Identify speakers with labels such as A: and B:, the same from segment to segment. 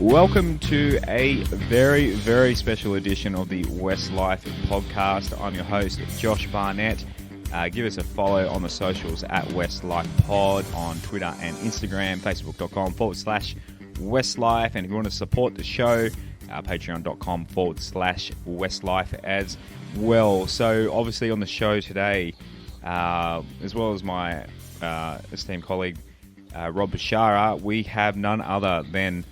A: Welcome to a very, very special edition of the WestsLife Podcast. I'm your host, Josh Barnett. Give us a follow on the socials at WestsLife Pod on Twitter and Instagram, facebook.com/WestsLife. And if you want to support the show, patreon.com/WestsLife as well. So obviously on the show today, as well as my esteemed colleague, Robbie Farah, we have none other than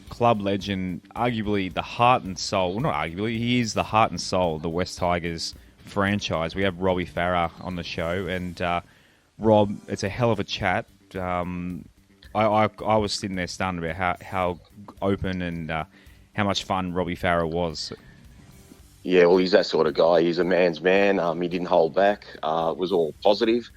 A: club legend, arguably the heart and soul, well, not arguably, he is the heart and soul of the West Tigers franchise. We have Robbie Farah on the show, and Rob, it's a hell of a chat. I was sitting there stunned about how open and how much fun Robbie Farah was.
B: Yeah, well, he's that sort of guy. He's a man's man. He didn't hold back. It was all positive.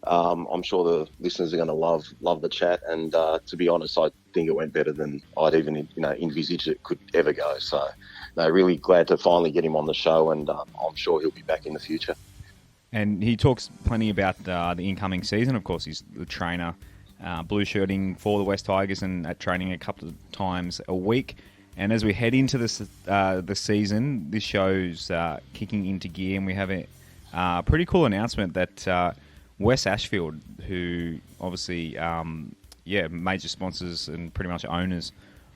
B: I'm sure the listeners are going to love the chat, and to be honest, I think it went better than I'd even envisaged it could ever go. So, no, really glad to finally get him on the show, and I'm sure he'll be back in the future.
A: And he talks plenty about the incoming season. Of course, he's the trainer, blue shirting for the West Tigers, and at training a couple of times a week. And as we head into this the season, this show's kicking into gear, and we have a pretty cool announcement that Wests Ashfield, who obviously, major sponsors and pretty much owners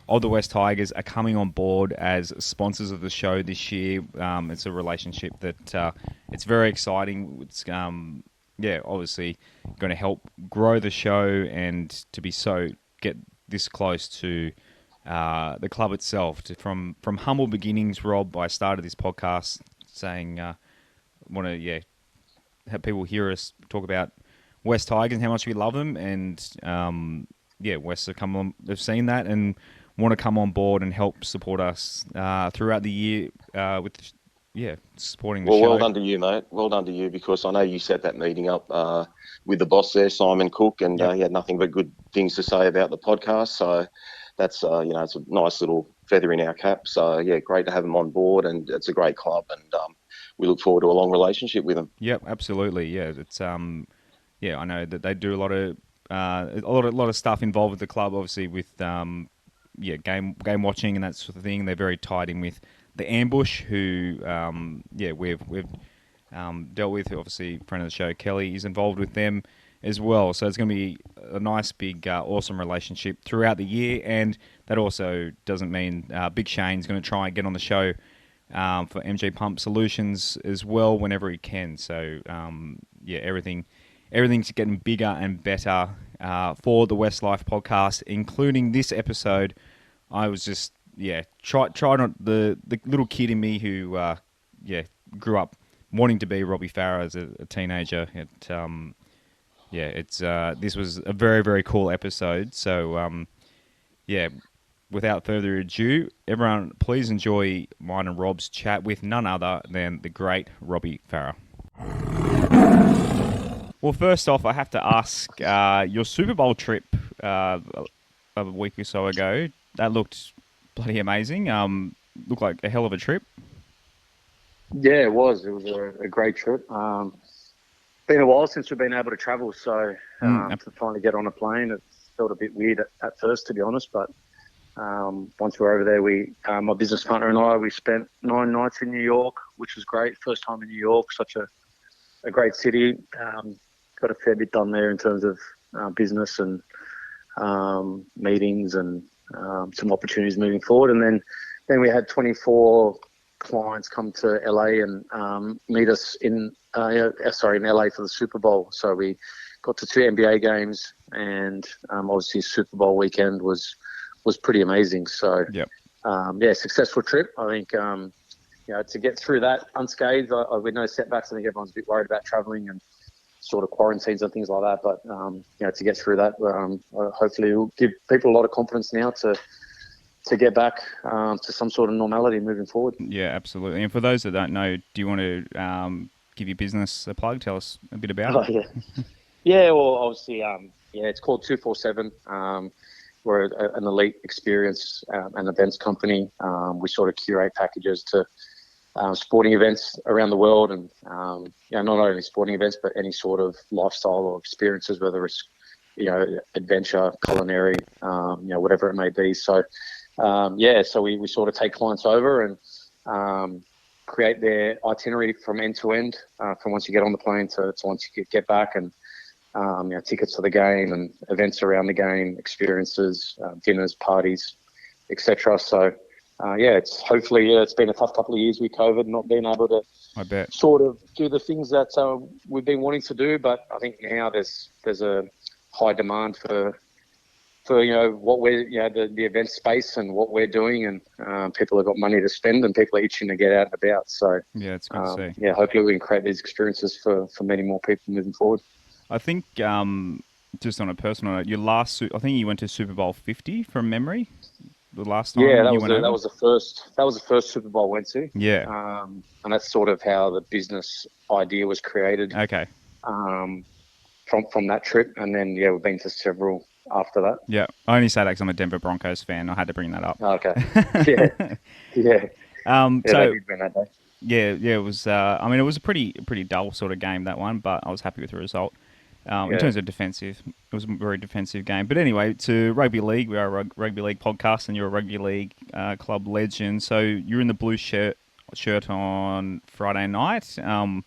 A: of the West Tigers, are coming on board as sponsors of the show this year. It's a relationship that it's very exciting. It's obviously going to help grow the show, and to get this close to the club itself. From humble beginnings, Rob, I started this podcast saying, have people hear us talk about West Tigers and how much we love them, and West have come on, they've seen that and want to come on board and help support us throughout the year with supporting the show.
B: Well done to you, mate. Well done to you, because I know you set that meeting up with the boss there, Simon Cook, and he had nothing but good things to say about the podcast. So that's it's a nice little feather in our cap. So yeah, great to have him on board, and it's a great club, and we look forward to a long relationship with them. Yep,
A: absolutely. Yeah, it's I know that they do a lot of stuff involved with the club, obviously with game watching and that sort of thing. They're very tied in with the Ambush, who we've dealt with. Obviously, friend of the show Kelly is involved with them as well. So it's going to be a nice, big, awesome relationship throughout the year. And that also doesn't mean Big Shane's going to try and get on the show for MG Pump Solutions as well whenever he can. So everything's getting bigger and better for the WestsLife Podcast, including this episode. I was just try not the little kid in me who grew up wanting to be Robbie Farah as a teenager. This was a very, very cool episode. So without further ado, everyone, please enjoy mine and Rob's chat with none other than the great Robbie Farah. Well, first off, I have to ask, your Super Bowl trip a week or so ago, that looked bloody amazing. Looked like a hell of a trip.
C: Yeah, it was. It was a great trip. Been a while since we've been able to travel, so to finally get on a plane, it felt a bit weird at first, to be honest, but once we were over there, my business partner and I, we spent 9 nights in New York, which was great. First time in New York, such a great city. Got a fair bit done there in terms of business and meetings and some opportunities moving forward. And then we had 24 clients come to LA and meet us in LA for the Super Bowl. So we got to 2 NBA games, and obviously Super Bowl weekend was pretty amazing. So successful trip. I think to get through that unscathed, with no setbacks. I think everyone's a bit worried about traveling and sort of quarantines and things like that. But to get through that, hopefully it will give people a lot of confidence now to get back to some sort of normality moving forward.
A: Yeah, absolutely. And for those that don't know, do you want to give your business a plug? Tell us a bit about it.
C: Yeah, well, obviously, it's called 247. We're an elite experience and events company. We sort of curate packages to sporting events around the world, and not only sporting events, but any sort of lifestyle or experiences, whether it's adventure, culinary, whatever it may be. So so we sort of take clients over and create their itinerary from end to end, from once you get on the plane to once you get back, and tickets to the game and events around the game, experiences, dinners, parties, etc. So it's been a tough couple of years with COVID, not being able to sort of do the things that we've been wanting to do. But I think now there's a high demand for what we're the event space and what we're doing, and people have got money to spend and people are itching to get out and about. So
A: it's good to see.
C: Hopefully we can create these experiences for many more people moving forward.
A: I think just on a personal note, I think you went to Super Bowl 50 from memory. The last time
C: that was the first Super Bowl I went to.
A: Yeah.
C: And that's sort of how the business idea was created.
A: Okay.
C: From that trip, and then we've been to several after that.
A: Yeah, I only say that because I'm a Denver Broncos fan. I had to bring that up.
C: Okay. Yeah.
A: So
C: they did win that day.
A: Yeah, it was. It was a pretty dull sort of game, that one, but I was happy with the result. In terms of defensive, it was a very defensive game. But anyway, to rugby league, we are a rugby league podcast, and you're a rugby league club legend. So you're in the blue shirt on Friday night.
C: Yep.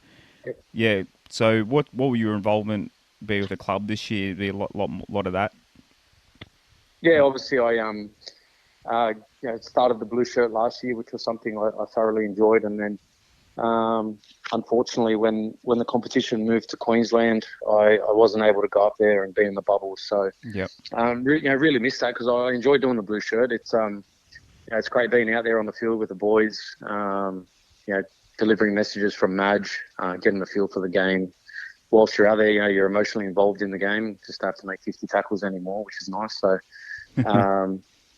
A: Yeah. So what will your involvement be with the club this year? Be a lot of that.
C: Yeah, obviously I started the blue shirt last year, which was something I thoroughly enjoyed, and then unfortunately when the competition moved to Queensland, I wasn't able to go up there and be in the bubble. So really missed that because I enjoy doing the blue shirt. It's it's great being out there on the field with the boys, delivering messages from Madge, getting the feel for the game. Whilst you're out there, you're emotionally involved in the game. Just don't have to make 50 tackles anymore, which is nice. So,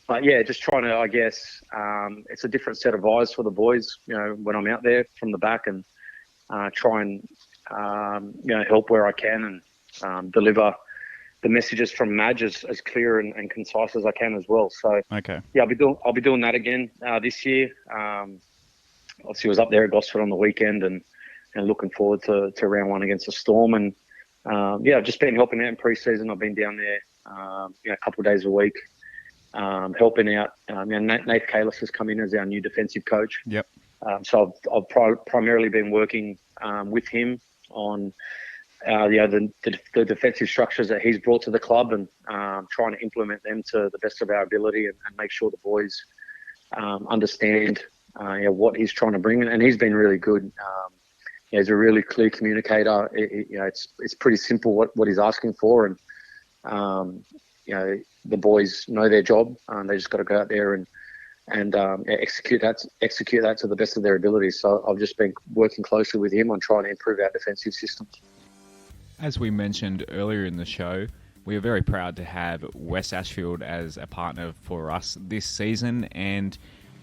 C: but just trying to, I guess, it's a different set of eyes for the boys, when I'm out there from the back, and try and, help where I can, and deliver the messages from Madge as clear and concise as I can as well. So,
A: okay.
C: Yeah, I'll be doing that again this year. Obviously, I was up there at Gosford on the weekend, and looking forward to round one against the Storm. And I've just been helping out in pre-season. I've been down there a couple of days a week, helping out. Nate Kalis has come in as our new defensive coach.
A: Yep.
C: So I've primarily been working with him on the defensive structures that he's brought to the club, and trying to implement them to the best of our ability, and make sure the boys understand what he's trying to bring. And he's been really good. He's a really clear communicator. It's pretty simple what he's asking for, and the boys know their job. They just got to go out there and execute that to the best of their ability. So I've just been working closely with him on trying to improve our defensive systems.
A: As we mentioned earlier in the show, we are very proud to have Wests Ashfield as a partner for us this season. And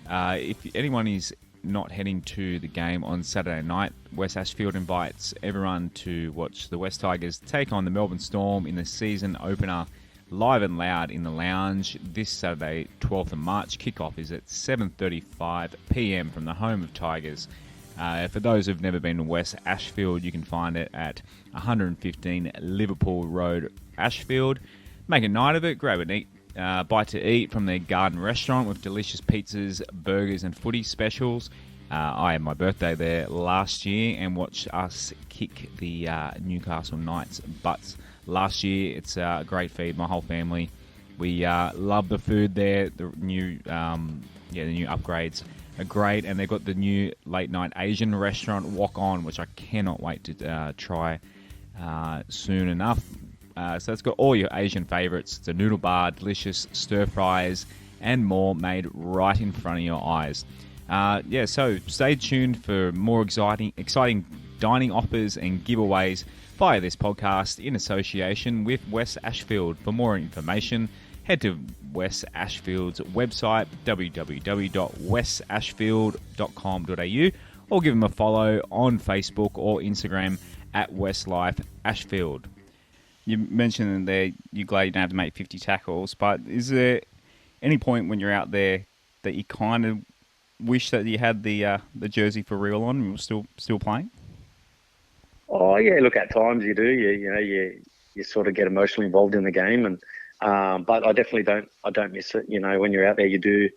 A: if anyone is not heading to the game on Saturday night, Wests Ashfield invites everyone to watch the West Tigers take on the Melbourne Storm in the season opener, live and loud in the lounge this Saturday, 12th of March. Kickoff is at 7:35 p.m. from the home of Tigers. For those who've never been to Wests Ashfield, you can find it at 115 Liverpool Road, Ashfield. Make a night of it. Grab a bite to eat from their garden restaurant with delicious pizzas, burgers and footy specials. I had my birthday there last year and watched us kick the Newcastle Knights' butts last year. It's a great feed, my whole family. We love the food there. The new upgrades are great, and they've got the new late night Asian restaurant Walk On, which I cannot wait to try soon enough. So it's got all your Asian favourites. It's a noodle bar, delicious stir fries, and more made right in front of your eyes. So stay tuned for more exciting dining offers and giveaways via this podcast in association with Wests Ashfield. For more information, head to Wests Ashfield's website, www.westsashfield.com.au, or give them a follow on Facebook or Instagram at WestsLife Ashfield. You mentioned there you're glad you don't have to make 50 tackles, but is there any point when you're out there that you kind of wish that you had the jersey for real on and you were still playing?
C: Oh yeah, look, at times you do. You sort of get emotionally involved in the game, and But I definitely don't miss it. You know, when you're out there, you do.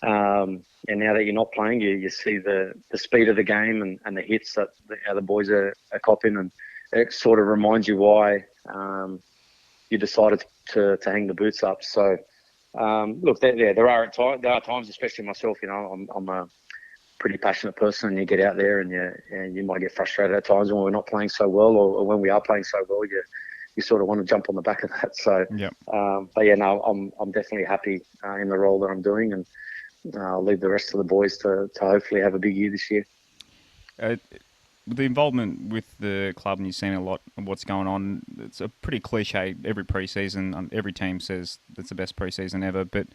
C: And now that you're not playing, you see the speed of the game and the hits that the boys are copping, and it sort of reminds you why you decided to hang the boots up. So, look, there are times, especially myself. You know, I'm a pretty passionate person, and you get out there and you might get frustrated at times when we're not playing so well, or when we are playing so well, you sort of want to jump on the back of that. So, but yeah, no, I'm definitely happy in the role that I'm doing, and I'll leave the rest of the boys to hopefully have a big year this year.
A: The involvement with the club, and you've seen a lot of what's going on, it's a pretty cliche every pre-season. Every team says it's the best pre-season ever, but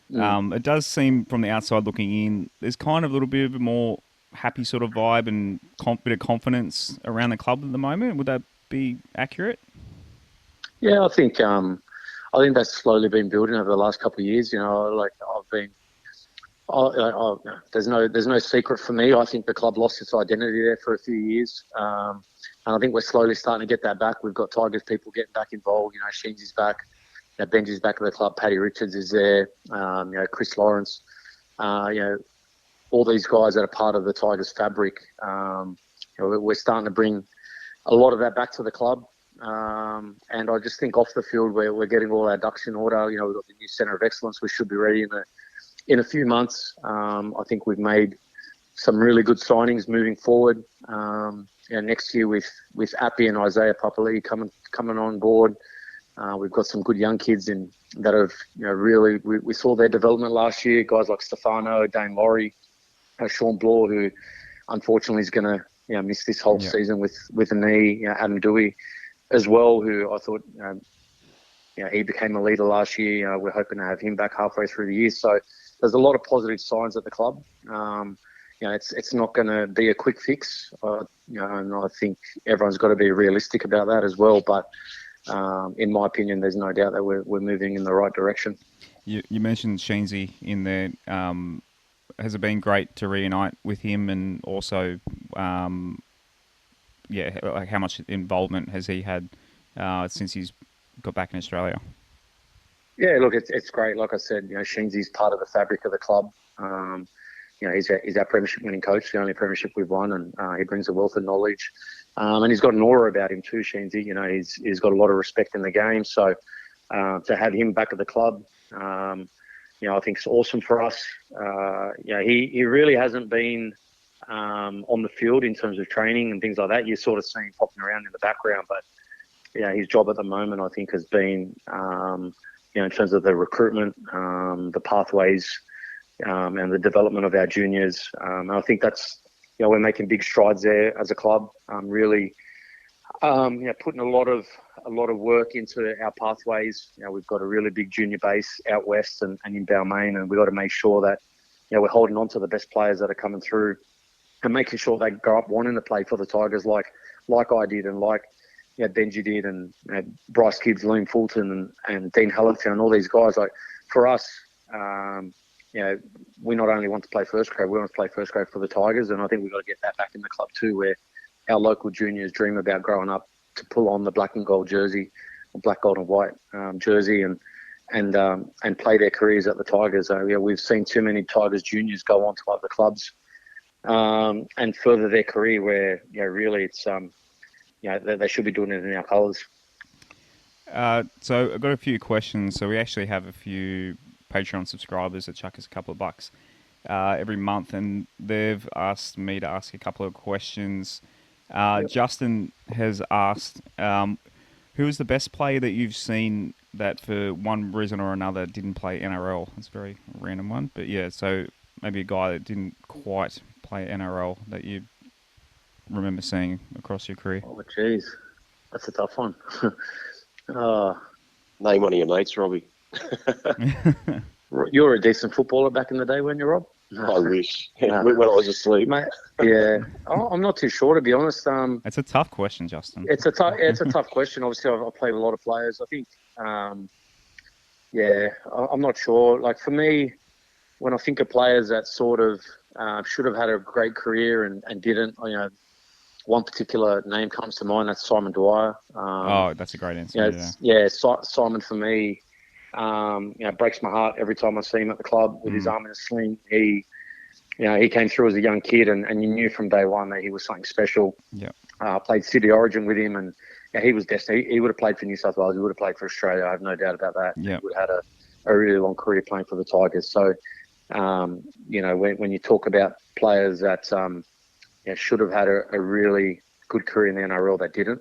A: it does seem from the outside looking in, there's kind of a little bit of a more happy sort of vibe and bit of confidence around the club at the moment. Would that be accurate?
C: Yeah, I think that's slowly been building over the last couple of years. You know, like there's no secret for me. I think the club lost its identity there for a few years, and I think we're slowly starting to get that back. We've got Tigers people getting back involved. You know, Sheens is back, Benji's back at the club. Paddy Richards is there. Chris Lawrence. All these guys that are part of the Tigers fabric. We're starting to bring a lot of that back to the club. And I just think off the field we're getting all our ducks in order. You know, we've got the new centre of excellence. We should be ready in a few months. I think we've made some really good signings moving forward. Next year with Appy and Isaiah Papali'i coming on board, we've got some good young kids that have really we saw their development last year. Guys like Stefano, Dane Laurie, Sean Bloor, who unfortunately is going to miss this whole season with a knee. Adam Dewey as well, who I thought he became a leader last year. We're hoping to have him back halfway through the year. So there's a lot of positive signs at the club. It's not going to be a quick fix, and I think everyone's got to be realistic about that as well. But in my opinion, there's no doubt that we're moving in the right direction.
A: You mentioned Shenzi in there. Has it been great to reunite with him, and also, like how much involvement has he had since he's got back in Australia?
C: Yeah, look, it's great. Like I said, Shenzi's part of the fabric of the club. He's our premiership winning coach, the only premiership we've won, and he brings a wealth of knowledge. And he's got an aura about him too, Shenzi. He's got a lot of respect in the game. So to have him back at the club, I think it's awesome for us. He really hasn't been on the field in terms of training and things like that. You sort of see him popping around in the background, but his job at the moment, I think, has been in terms of the recruitment, the pathways, and the development of our juniors. And I think that's, we're making big strides there as a club. Really, putting a lot of work into our pathways. We've got a really big junior base out west and in Balmain, and we've got to make sure that we're holding on to the best players that are coming through, and making sure they grow up wanting to play for the Tigers, like I did, and like Benji did, and Bryce Gibbs, Liam Fulton, and Dean Hallington, and all these guys. Like for us, we not only want to play first grade, we want to play first grade for the Tigers, and I think we've got to get that back in the club too, where our local juniors dream about growing up to pull on the black and gold jersey, or black, gold and white jersey, and play their careers at the Tigers. We've seen too many Tigers juniors go on to other clubs and further their career, where really it's they should be doing it in our colours.
A: So I've got a few questions. So we actually have a few Patreon subscribers that chuck us a couple of bucks every month, and they've asked me to ask a couple of questions. Justin has asked, who is the best player that you've seen that for one reason or another didn't play NRL? It's a very random one, but so maybe a guy that didn't quite play NRL that you remember seeing across your career.
C: Oh, jeez. That's a tough one.
B: Name one of your mates, Robbie.
C: You were a decent footballer back in the day, weren't you, Rob?
B: I wish. When I was asleep.
C: Mate, I'm not too sure, to be honest.
A: It's a tough question, Justin.
C: It's a tough question. Obviously, I've played a lot of players. I think, I'm not sure. Like, for me, when I think of players that sort of should have had a great career and didn't, one particular name comes to mind. That's Simon Dwyer.
A: That's a great answer.
C: Simon for me, breaks my heart every time I see him at the club with his arm in a sling. He came through as a young kid, and you knew from day one that he was something special.
A: Yeah.
C: Played City Origin with him, and he was destined. He would have played for New South Wales. He would have played for Australia. I have no doubt about that.
A: Yeah.
C: He would have had a really long career playing for the Tigers. So, when you talk about players that should have had a really good career in the NRL that didn't,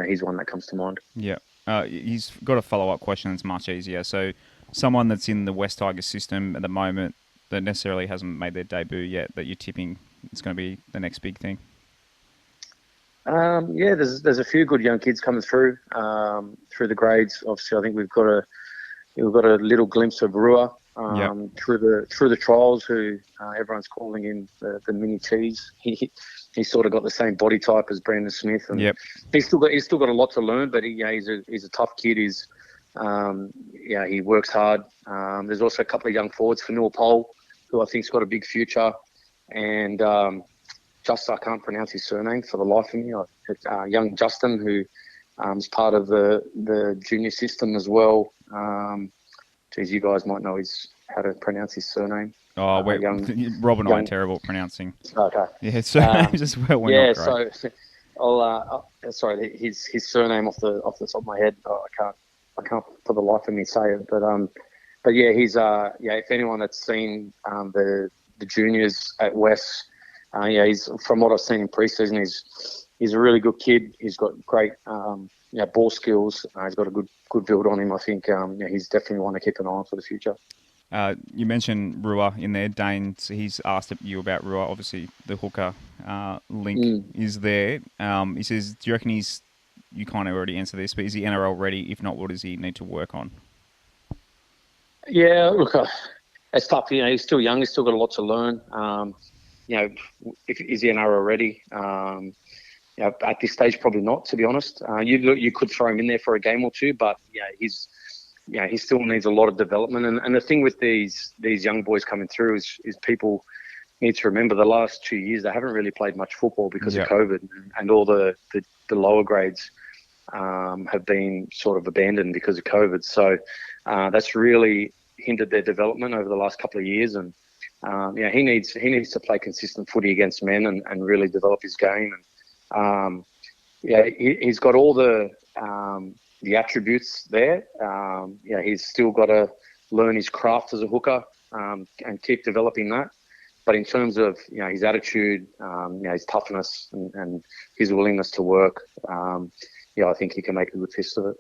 C: he's one that comes to mind.
A: Yeah. He's got a follow-up question that's much easier. So someone that's in the West Tigers system at the moment that necessarily hasn't made their debut yet that you're tipping is going to be the next big thing?
C: There's a few good young kids coming through the grades. Obviously, I think we've got a little glimpse of Rua through the trials. Who everyone's calling him the mini cheese. He's sort of got the same body type as Brandon Smith, and he's still got a lot to learn. But he's a tough kid. He works hard. There's also a couple of young forwards, Fanua Pole, who I think's got a big future, and I can't pronounce his surname for the life of me. Young Justin, who is part of the junior system as well. You guys might know how to pronounce his surname.
A: Oh, Rob and I are terrible at pronouncing.
C: Okay.
A: Yeah, so we're not great.
C: So I'll sorry, his surname off the top of my head. I can't for the life of me say it. But he's if anyone that's seen the juniors at West. He's, from what I've seen in pre-season, he's a really good kid. He's got great ball skills. He's got a good build on him. I think he's definitely one to keep an eye on for the future.
A: You mentioned Rua in there, Dane. So he's asked you about Rua. Obviously, the hooker link is there. He says, do you reckon you kind of already answered this, but is he NRL ready? If not, what does he need to work on?
C: Yeah, look, it's tough. He's still young. He's still got a lot to learn. Is he NRL ready? At this stage, probably not. To be honest, you could throw him in there for a game or two, but he still needs a lot of development. And the thing with these young boys coming through is people need to remember the last 2 years they haven't really played much football because of COVID, and all the lower grades have been sort of abandoned because of COVID. So that's really hindered their development over the last couple of years, and he needs to play consistent footy against men and really develop his game. And he's got all the attributes there. He's still got to learn his craft as a hooker and keep developing that. But in terms of his attitude, his toughness and his willingness to work, I think he can make a good fist of it.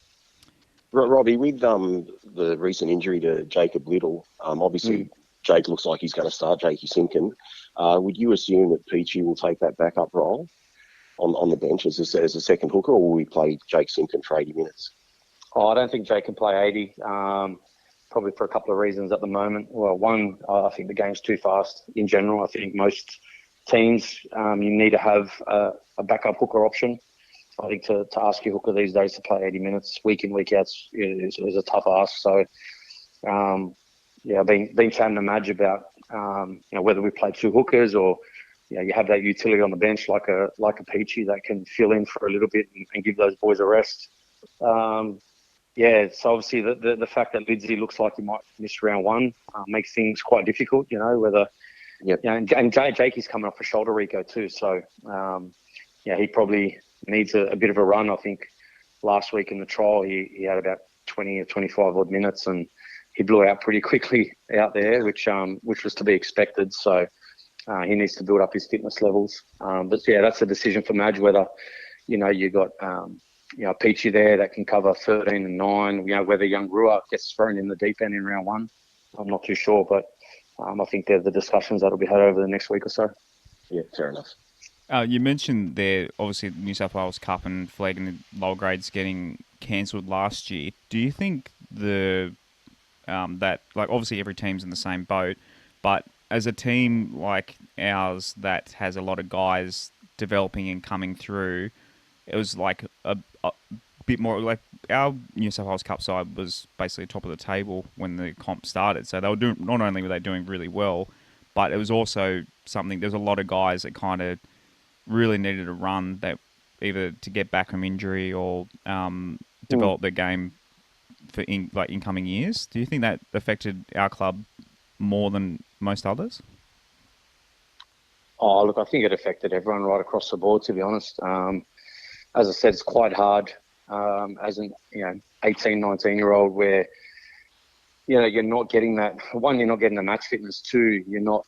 B: Robbie, with the recent injury to Jacob Little, obviously Jake looks like he's going to start, Jakey Simpkin. Would you assume that Peachy will take that backup role on the bench as a second hooker, or will we play Jake Simpkin for 80 minutes?
C: I don't think Jake can play 80, probably for a couple of reasons at the moment. Well, one, I think the game's too fast in general. I think most teams, you need to have a backup hooker option. I think to ask your hooker these days to play 80 minutes week in, week out is a tough ask. So, been chatting to Madge about whether we play two hookers or you have that utility on the bench like a Peachy that can fill in for a little bit and give those boys a rest. So obviously the fact that Lidsey looks like he might miss round one makes things quite difficult. Whether and Jakey's coming off a shoulder reco too, so he probably needs a bit of a run. I think last week in the trial he had about 20 or 25 odd minutes and he blew out pretty quickly out there, which was to be expected. So he needs to build up his fitness levels. But that's a decision for Madge whether you got Peachy there that can cover 13 and 9. Whether young Rua gets thrown in the deep end in round one, I'm not too sure. But I think they're the discussions that'll be had over the next week or so.
B: Yeah, fair enough.
A: You mentioned there, obviously, New South Wales Cup and flag in the lower grades getting cancelled last year. Do you think that obviously every team's in the same boat, but as a team like ours that has a lot of guys developing and coming through, it was like a bit more like our New South Wales Cup side was basically top of the table when the comp started. So they were doing, not only were they doing really well, but it was also something, there's a lot of guys that kind of really needed a run, that either to get back from injury or develop their game for incoming years. Do you think that affected our club more than most others?
C: Oh, look, I think it affected everyone right across the board, to be honest. As I said, it's quite hard as an 18, 19-year-old where, you're not getting that. One, you're not getting the match fitness. Two, you're not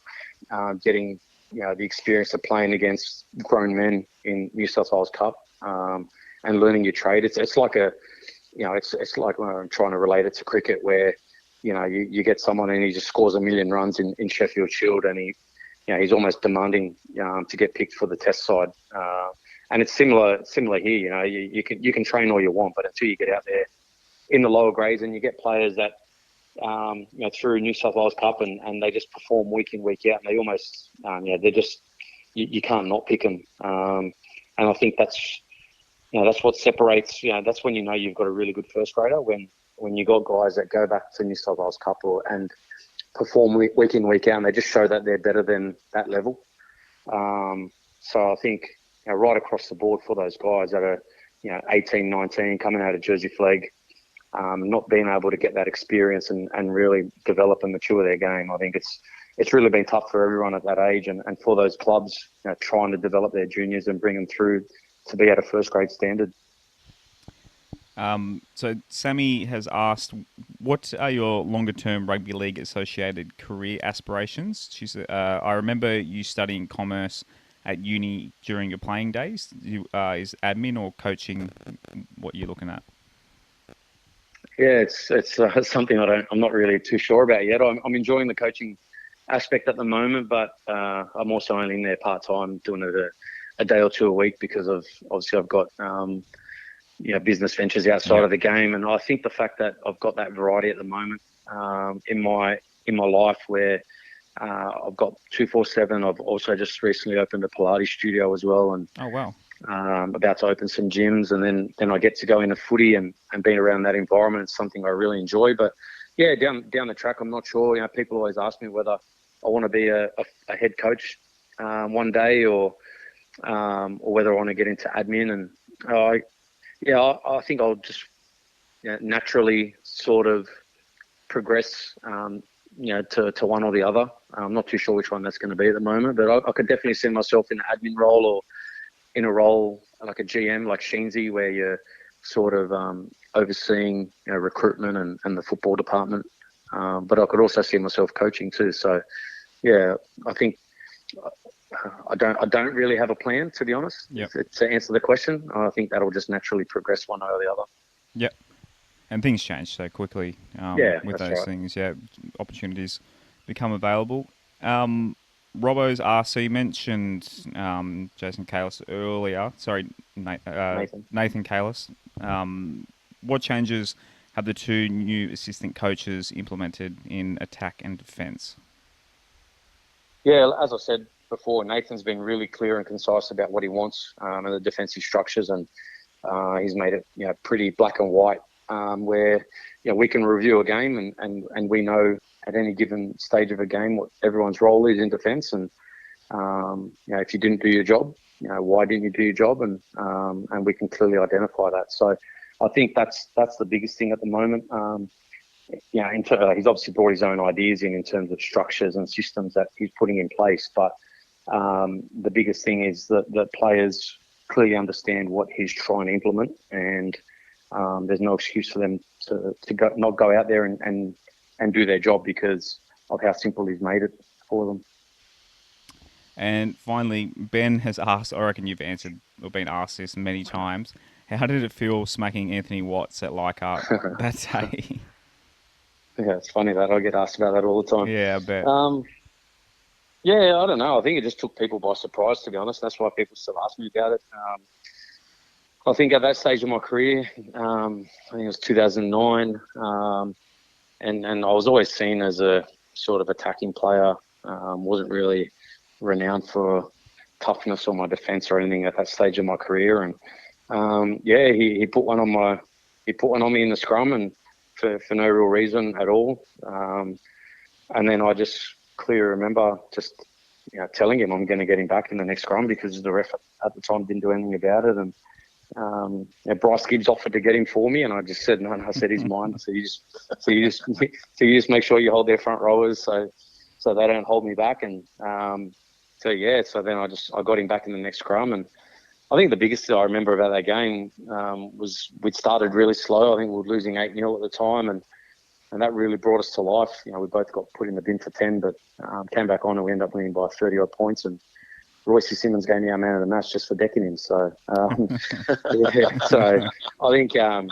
C: getting, the experience of playing against grown men in New South Wales Cup and learning your trade. It's like it's like when I'm trying to relate it to cricket where, you get someone and he just scores 1,000,000 runs in Sheffield Shield and he's almost demanding to get picked for the test side. And it's similar here. You can train all you want, but until you get out there in the lower grades and you get players that through New South Wales Cup and they just perform week in, week out, and they almost they're just you can't not pick them. And I think that's what separates. That's when you've got a really good first grader when you got guys that go back to New South Wales Cup and perform week in, week out, and they just show that they're better than that level. So I think right across the board for those guys that are 18, 19, coming out of Jersey Flegg, not being able to get that experience and really develop and mature their game. I think it's really been tough for everyone at that age and for those clubs trying to develop their juniors and bring them through to be at a first grade standard.
A: So Sammy has asked, what are your longer term rugby league associated career aspirations? She's, I remember you studying commerce at uni during your playing days. Is admin or coaching what you're looking at?
C: Yeah, it's something I'm not really too sure about yet. I'm enjoying the coaching aspect at the moment, but I'm also only in there part time, doing it a day or two a week because of obviously I've got business ventures outside of the game, and I think the fact that I've got that variety at the moment in my life where I've got 247. I've also just recently opened a Pilates studio as well, and
A: oh wow.
C: About to open some gyms, and then I get to go into footy and being around that environment is something I really enjoy. But yeah, down the track, I'm not sure. People always ask me whether I want to be a head coach one day or whether I want to get into admin. And I think I'll just naturally sort of progress to one or the other. I'm not too sure which one that's going to be at the moment, but I could definitely see myself in an admin role or in a role like a GM, like Shenzi, where you're sort of overseeing recruitment and the football department. But I could also see myself coaching too. So, yeah, I think I don't really have a plan, to be honest.
A: Yep.
C: To answer the question, I think that'll just naturally progress one way or the other.
A: Yep. And things change so quickly with those
C: right.
A: things. Yeah, opportunities become available. Robbo's asked, so you mentioned Jason Kalis earlier. Sorry, Nathan Kalis. What changes have the two new assistant coaches implemented in attack and defence?
C: Yeah, as I said before, Nathan's been really clear and concise about what he wants and the defensive structures, and he's made it pretty black and white, where we can review a game and we know at any given stage of a game what everyone's role is in defence, and if you didn't do your job, why didn't you do your job, and we can clearly identify that. So I think that's the biggest thing at the moment. He's obviously brought his own ideas in terms of structures and systems that he's putting in place, but the biggest thing is that players clearly understand what he's trying to implement, and there's no excuse for them to not go out there and do their job because of how simple he's made it for them.
A: And finally, Ben has asked, I reckon you've answered or been asked this many times, how did it feel smacking Anthony Watts at Leichhardt that day?
C: Yeah, it's funny that I get asked about that all the time.
A: Yeah, I bet.
C: I don't know. I think it just took people by surprise, to be honest. That's why people still ask me about it. I think at that stage of my career, I think it was 2009, and I was always seen as a sort of attacking player. Wasn't really renowned for toughness or my defence or anything at that stage of my career. And he put one on me in the scrum, and for no real reason at all. And then I just clearly remember just telling him I'm going to get him back in the next scrum because the ref at the time didn't do anything about it. And Bryce Gibbs offered to get him for me, and I just said no. I said he's mine. So you just make sure you hold their front rowers so they don't hold me back. And so then I got him back in the next scrum. And I think the biggest thing I remember about that game was we'd started really slow. I think we were losing 8-0 at the time, and that really brought us to life. We both got put in the bin for 10, but came back on and we ended up winning by 30-odd points. And Royce Simmons gave me our man of the match just for decking him. So, so I think, I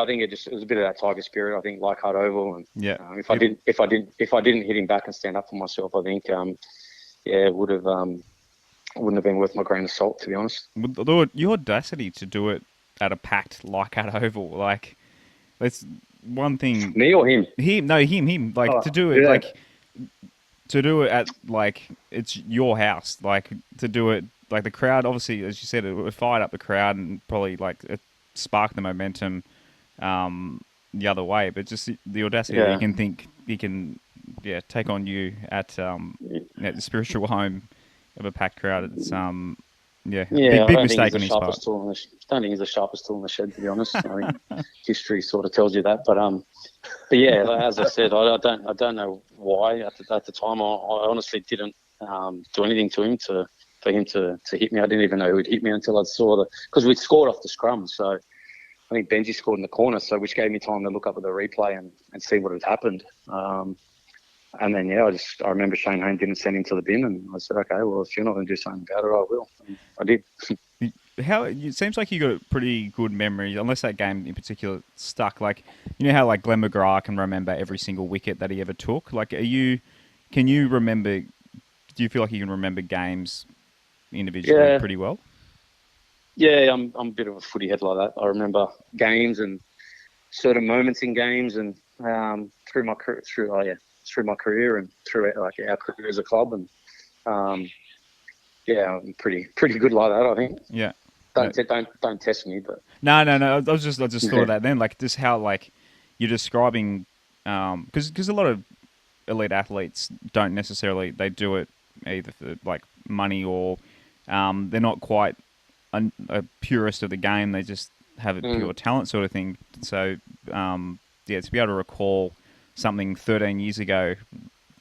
C: think it was a bit of that Tiger spirit. I think Leichhardt Oval, and if I didn't hit him back and stand up for myself, I think, it wouldn't have been worth my grain of salt, to be honest.
A: Your audacity to do it at a packed Leichhardt Oval, like, that's one thing.
C: Me or him?
A: Him. Like, to do it, to do it at, like, it's your house. Like, to do it, like, the crowd, obviously, as you said, it fired up the crowd and probably, like, it sparked the momentum the other way. But just the audacity that he can take on you at the spiritual home of a packed crowd. It's big mistake on his part.
C: I don't think he's the sharpest tool in the shed, to be honest. I think history sort of tells you that. But as I said, I don't know why at the time. I honestly didn't do anything to him for him to hit me. I didn't even know he would hit me until I saw because we'd scored off the scrum. So I think Benji scored in the corner, which gave me time to look up at the replay and see what had happened. And then, I remember Shane Hayne didn't send him to the bin, and I said, okay, well, if you're not going to do something about it, I will. And I did.
A: It seems like you got a pretty good memory, unless that game in particular stuck. Like, how like Glenn McGrath can remember every single wicket that he ever took. Like, can you remember? Do you feel like you can remember games individually pretty well?
C: Yeah, I'm a bit of a footy head like that. I remember games and certain moments in games, and through my career and through our career as a club, and I'm pretty good like that, I think.
A: Yeah.
C: Don't test me, but
A: no. I just thought of that then, like, just how, like, you're describing, because a lot of elite athletes don't necessarily, they do it either for, like, money or they're not quite a purist of the game. They just have a pure talent sort of thing. So to be able to recall something 13 years ago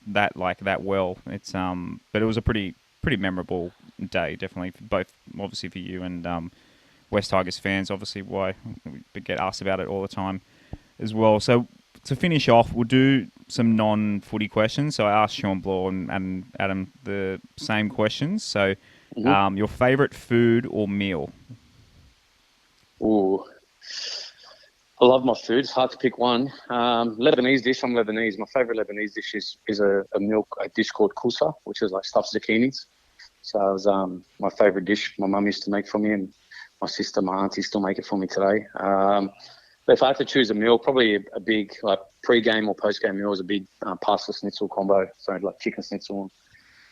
A: that well, it's but it was a pretty memorable day, definitely, both obviously for you and West Tigers fans, obviously, why we get asked about it all the time as well. So to finish off, we'll do some non-footy questions. So I asked Sean Bloor and Adam the same questions. So your favourite food or meal?
C: Ooh, I love my food. It's hard to pick one. Lebanese dish. I'm Lebanese. My favourite Lebanese dish is a dish called kusa, which is like stuffed zucchinis. So it was my favourite dish my mum used to make for me, and my sister, my auntie still make it for me today. But if I had to choose a meal, probably a big, like, pre-game or post-game meal is a big pasta schnitzel combo. So like chicken schnitzel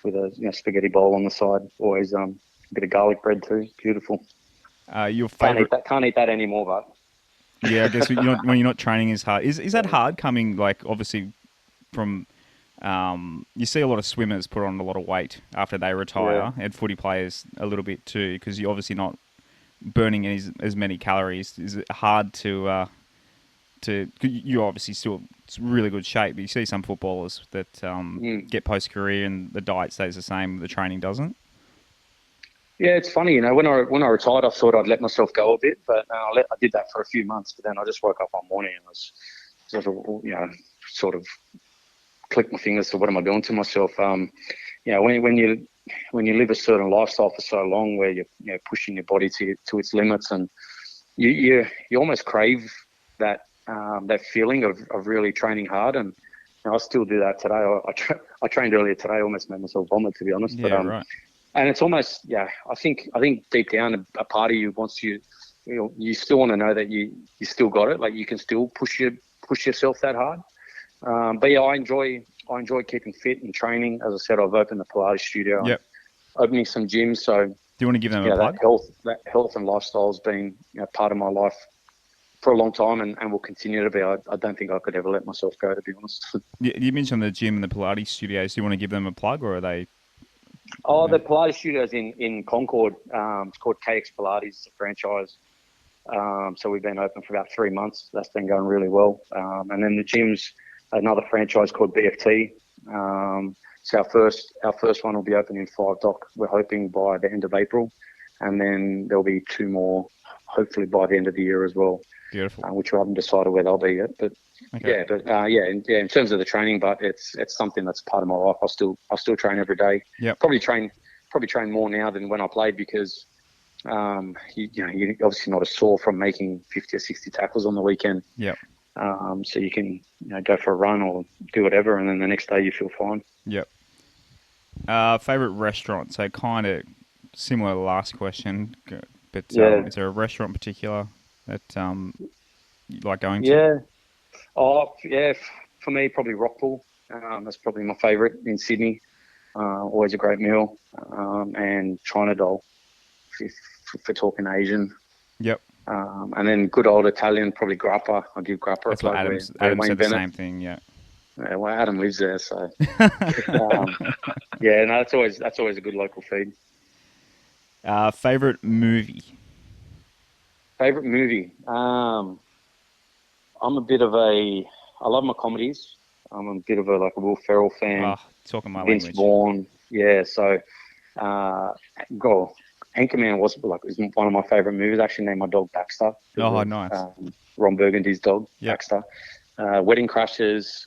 C: with a spaghetti bowl on the side. Always a bit of garlic bread too. Beautiful.
A: Your favourite?
C: Can't eat that anymore, but...
A: Yeah, I guess when you're not training as hard. Is that hard coming, like, obviously from... you see a lot of swimmers put on a lot of weight after they retire, and footy players a little bit too, because you're obviously not burning as many calories. Is it hard to you're obviously still really good shape, but you see some footballers that get post-career and the diet stays the same, the training doesn't?
C: Yeah, it's funny, when I retired, I thought I'd let myself go a bit, but I did that for a few months, but then I just woke up one morning and was sort of clicked my fingers to what am I doing to myself. When you live a certain lifestyle for so long, where you're pushing your body to its limits, and you almost crave that feeling of really training hard, and I still do that today. I trained earlier today, almost made myself vomit, to be honest.
A: Yeah, but, right.
C: And it's almost, I think deep down a part of you wants you still want to know that you still got it, like you can still push yourself that hard. But yeah, I enjoy keeping fit and training. As I said, I've opened a Pilates studio.
A: Yep.
C: Opening some gyms. So
A: do you want to give them a plug?
C: That health and lifestyle has been part of my life for a long time, and will continue to be. I don't think I could ever let myself go, to be honest.
A: You mentioned the gym and the Pilates studios. Do you want to give them a plug, or are they
C: Oh, the Pilates studios in Concord. It's called KX Pilates. It's a franchise. So we've been open for about 3 months. That's been going really well. And then the gym's another franchise called BFT. So our first one will be open in 5 Dock. We're hoping by the end of April, and then there'll be 2 more, hopefully by the end of the year as well.
A: Beautiful.
C: Which we haven't decided where they'll be yet. But
A: okay.
C: In terms of the training, but it's something that's part of my life. I still train every day.
A: Yep.
C: Probably train more now than when I played because you're obviously not as sore from making 50 or 60 tackles on the weekend.
A: Yep.
C: So you can go for a run or do whatever, and then the next day you feel fine.
A: Yep. Favorite restaurant? So kind of similar to the last question, but is there a restaurant in particular that you like going to?
C: Yeah. Oh, yeah. For me, probably Rockpool. That's probably my favourite in Sydney. Always a great meal. And China Doll, if we're talking Asian.
A: Yep.
C: And then good old Italian, probably Grappa. I'll give Grappa
A: That's
C: a plug.
A: Adam said the same thing, yeah.
C: Yeah, well, Adam lives there, so. Yeah, no, that's always a good local feed.
A: Favorite movie?
C: Favorite movie? I'm a bit of I love my comedies. I'm a bit of a Will Ferrell fan.
A: Oh, talking my
C: Vince
A: language.
C: Vaughn, yeah. So, Anchorman was one of my favourite movies. I actually named my dog Baxter.
A: Oh, nice.
C: Ron Burgundy's dog,
A: yep.
C: Baxter. Wedding Crashers,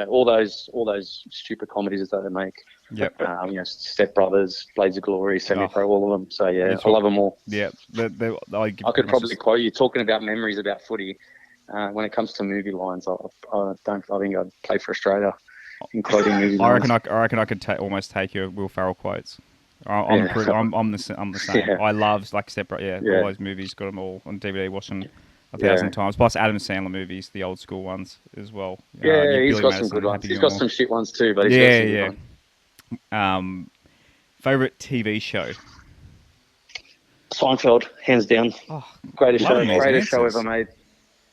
C: all those stupid comedies that they make.
A: Yep.
C: Step Brothers, Blades of Glory, Semi-Pro, all of them. So yeah, I love them all.
A: Yeah,
C: I could probably quote you talking about memories about footy. When it comes to movie lines, I think I'd play for Australia in quoting movie lines.
A: I reckon I could almost take your Will Ferrell quotes. I'm the same.
C: Yeah.
A: I love Step Brothers. Yeah, all those movies, got them all on DVD, watching 1,000 times. Plus Adam Sandler movies, the old school ones as well.
C: Yeah, he's got some good ones. He's got some shit ones too, but he's got some good ones.
A: Favorite TV show?
C: Seinfeld, hands down.
A: Oh,
C: greatest show ever made.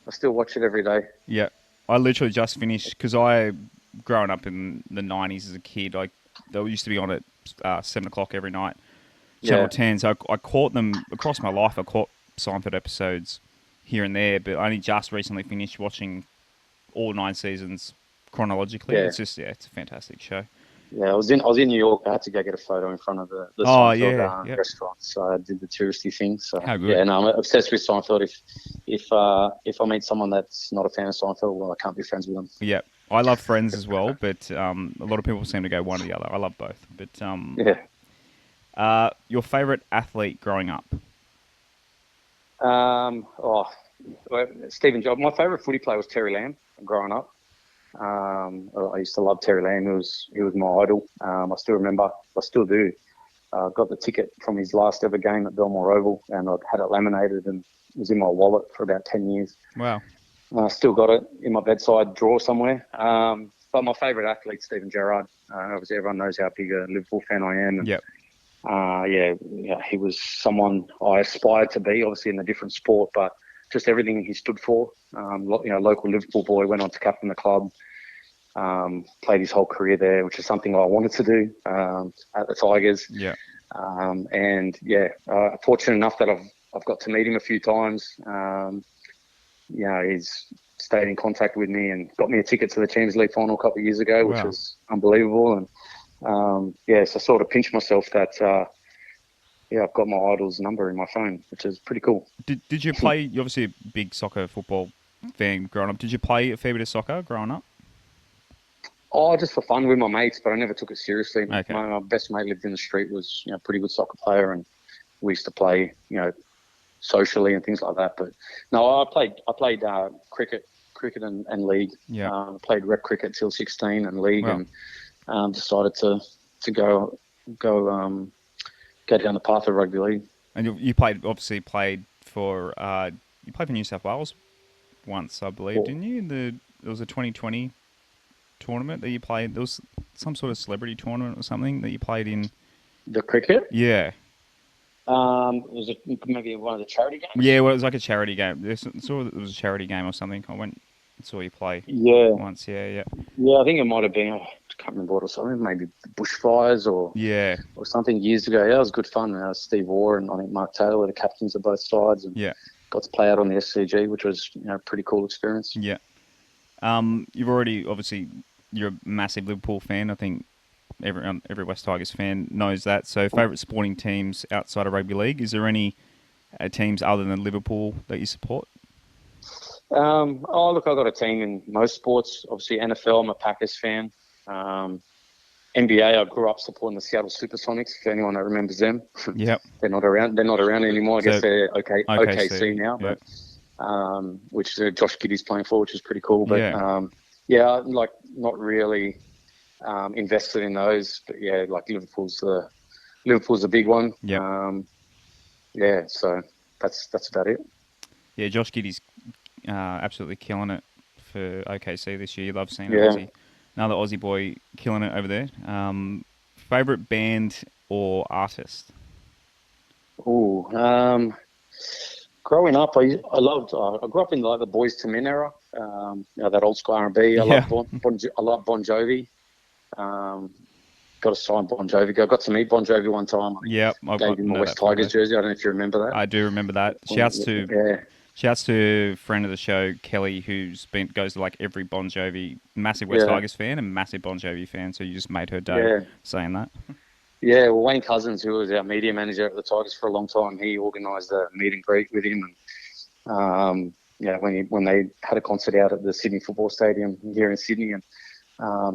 C: I still watch it every day.
A: Yeah, I literally just finished because growing up in the 90s as a kid, they used to be on at 7 o'clock every night, Channel 10. So I caught them across my life. I caught Seinfeld episodes here and there, but I only just recently finished watching all 9 seasons chronologically.
C: Yeah.
A: It's a fantastic show.
C: Yeah, I was in New York. I had to go get a photo in front of the Seinfeld restaurant, so I did the touristy thing. So
A: how good?
C: Yeah, no, I'm obsessed with Seinfeld. If I meet someone that's not a fan of Seinfeld, well, I can't be friends with them.
A: Yeah, I love Friends as well, but a lot of people seem to go one or the other. I love both, but your favorite athlete growing up?
C: Stephen Jobs. My favorite footy player was Terry Lamb growing up. I used to love Terry Lamb. He was my idol. I still do. Got the ticket from his last ever game at Belmore Oval, and I'd had it laminated and it was in my wallet for about 10 years.
A: Wow.
C: I still got it in my bedside drawer somewhere. But my favourite athlete, Steven Gerrard. Obviously, everyone knows how big a Liverpool fan I am. And,
A: yep.
C: He was someone I aspired to be, obviously in a different sport, but just everything he stood for. Local Liverpool boy, went on to captain the club, played his whole career there, which is something I wanted to do at the Tigers.
A: Yeah.
C: Fortunate enough that I've got to meet him a few times. He's stayed in contact with me and got me a ticket to the Champions League final a couple of years ago, which was unbelievable. And so I sort of pinched myself that I've got my idol's number in my phone, which is pretty cool.
A: Did you play? You're obviously a big football fan growing up. Did you play a fair bit of soccer growing up?
C: Oh, just for fun with my mates, but I never took it seriously.
A: Okay.
C: My best mate lived in the street, was a pretty good soccer player, and we used to play, socially and things like that. But no, I played cricket and league.
A: Yeah.
C: Played rep cricket till 16 and league, and decided to go down the path of rugby league.
A: And you played for New South Wales once, I believe, didn't you? There was a 2020 tournament that you played. There was some sort of celebrity tournament or something that you played in.
C: The cricket?
A: Yeah.
C: Was it maybe one of the charity games?
A: Yeah, well, it was like a charity game. I saw that it was a charity game or something. I went and saw you play.
C: Yeah.
A: Once. Yeah.
C: Yeah, I think it might have been. can't remember what it was, something, maybe bushfires or something years ago. Yeah, it was good fun. Steve Waugh and I think Mark Taylor were the captains of both sides, and got to play out on the SCG, which was a pretty cool experience.
A: Yeah. You've already, obviously, you're a massive Liverpool fan. I think every West Tigers fan knows that. So, favourite sporting teams outside of rugby league? Is there any teams other than Liverpool that you support?
C: Look, I've got a team in most sports. Obviously, NFL, I'm a Packers fan. NBA, I grew up supporting the Seattle Supersonics. If anyone that remembers them,
A: yep,
C: they're not around. They're not around anymore. I guess they're OKC now, but which Josh Giddey's playing for, which is pretty cool. But like not really invested in those. But yeah, like Liverpool's a big one. So that's about it.
A: Yeah, Josh Giddey's absolutely killing it for OKC this year. Love seeing it. Another Aussie boy killing it over there. Favourite band or artist?
C: Growing up, I grew up in like the Boys to Men era. That old school R&B. I love Bon Jovi. Got to sign Bon Jovi. I got to meet Bon Jovi one time.
A: I
C: gave him a West Tigers jersey. I don't know if you remember that.
A: I do remember that. Shouts to friend of the show, Kelly, goes to like every Bon Jovi, massive West Tigers fan and massive Bon Jovi fan, so you just made her day saying that.
C: Yeah, well, Wayne Cousins, who was our media manager at the Tigers for a long time, he organised a meet and greet with him. And when they had a concert out at the Sydney Football Stadium here in Sydney, and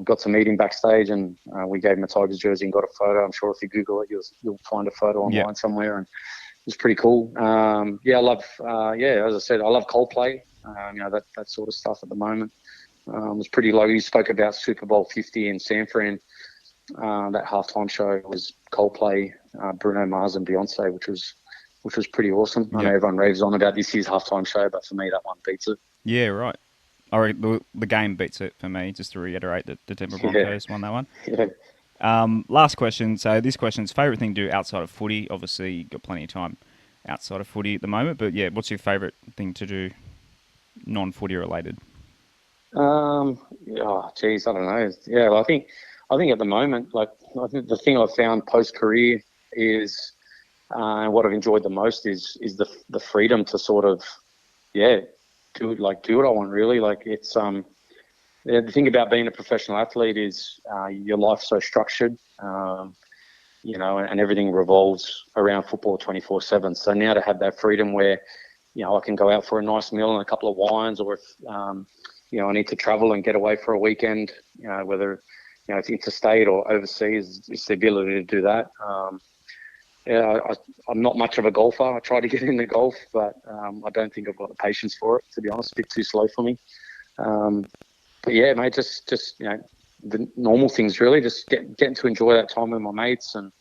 C: got to meet him backstage, and we gave him a Tigers jersey and got a photo. I'm sure if you Google it, you'll find a photo online somewhere. And it was pretty cool. I love, as I said, I love Coldplay. That sort of stuff at the moment. It was pretty low. You spoke about Super Bowl 50 in San Fran. That halftime show was Coldplay, Bruno Mars and Beyonce, which was pretty awesome. I know everyone raves on about this year's halftime show, but for me, that one beats it. Yeah,
A: right. All right, the game beats it for me, just to reiterate that the Denver Broncos won that one. Last question. So this question's favourite thing to do outside of footy. Obviously, you've got plenty of time outside of footy at the moment, but what's your favourite thing to do non-footy related?
C: I don't know. Yeah, I think at the moment, like, I think the thing I've found post-career is, and what I've enjoyed the most is the freedom to sort of, do what I want, really. Like, it's the thing about being a professional athlete is your life's so structured, and everything revolves around football 24/7. So now to have that freedom where, I can go out for a nice meal and a couple of wines, or if, I need to travel and get away for a weekend, whether, it's interstate or overseas, it's the ability to do that. I'm not much of a golfer. I try to get into golf, but I don't think I've got the patience for it, to be honest. A bit too slow for me. But yeah, mate, just the normal things, really. Just getting to enjoy that time with my mates and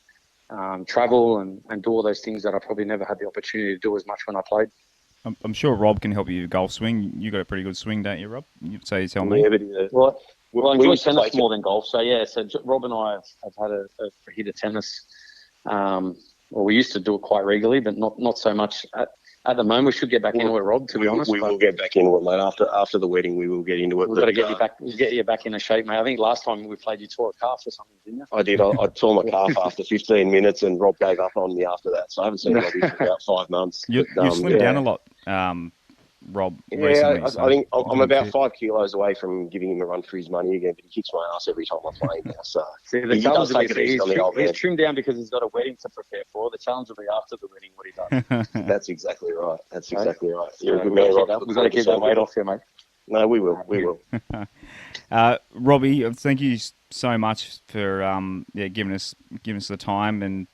C: travel and do all those things that I probably never had the opportunity to do as much when I played.
A: I'm sure Rob can help you with golf swing. You got a pretty good swing, don't you, Rob? You tell me.
C: Yeah, but I enjoy tennis more than golf. So yeah, Rob and I have had a hit of tennis. We used to do it quite regularly, but not so much at the moment. We should get back into it, Rob, to be honest.
B: We will get back into it, mate. After the wedding, we will get into it.
C: We've got to get you back into shape, mate. I think last time we played, you tore a calf or something, didn't you?
B: I did. I tore my calf after 15 minutes, and Rob gave up on me after that. So I haven't seen Robbie for about 5 months.
A: You've slimmed down a lot, Rob, recently.
B: I think I'm about 5 kilos away from giving him a run for his money again, but he kicks my ass every time I play now. So
C: the challenge he's trimmed down because he's got a wedding to prepare for. The challenge will be after the wedding what he does.
B: That's exactly right. You're a good man, Rob.
C: We've got to keep that weight off here, mate.
B: No, we will.
A: Robbie, thank you so much for giving us the time and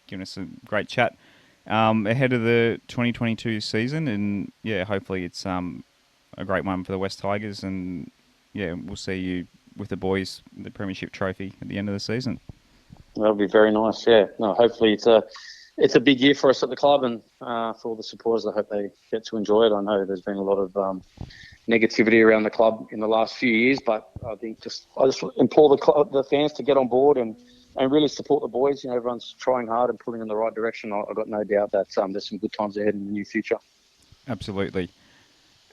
A: giving us a great chat. Ahead of the 2022 season, and hopefully it's a great one for the West Tigers, and we'll see you with the boys, the Premiership trophy at the end of the season.
C: That'll be very nice. Hopefully it's a big year for us at the club, and for all the supporters, I hope they get to enjoy it. I know there's been a lot of negativity around the club in the last few years, but I think I just implore the fans to get on board and really support the boys. Everyone's trying hard and pulling in the right direction. I've got no doubt that there's some good times ahead in the near future.
A: Absolutely.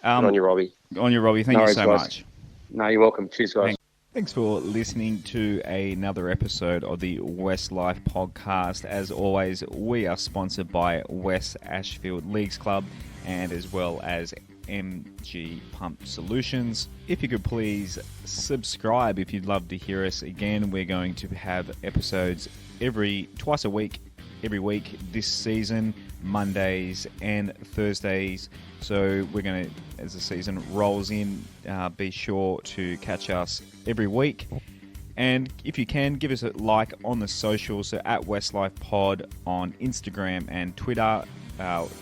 B: On you, Robbie.
A: Thank you so much.
C: No, you're welcome. Cheers, guys. Thanks.
A: Thanks for listening to another episode of the WestsLife Podcast. As always, we are sponsored by Wests Ashfield Leagues Club and as well as MG Pump Solutions. If you could please subscribe if you'd love to hear us again. We're going to have episodes twice a week, every week this season, Mondays and Thursdays. So we're going to, as the season rolls in, be sure to catch us every week. And if you can, give us a like on the socials. So at WestsLife Pod on Instagram and Twitter.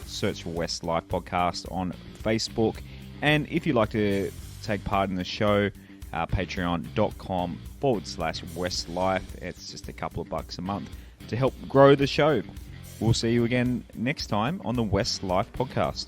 A: Search for WestsLife Podcast on Facebook. And if you'd like to take part in the show, patreon.com/WestsLife. It's just a couple of bucks a month to help grow the show. We'll see you again next time on the WestsLife Podcast.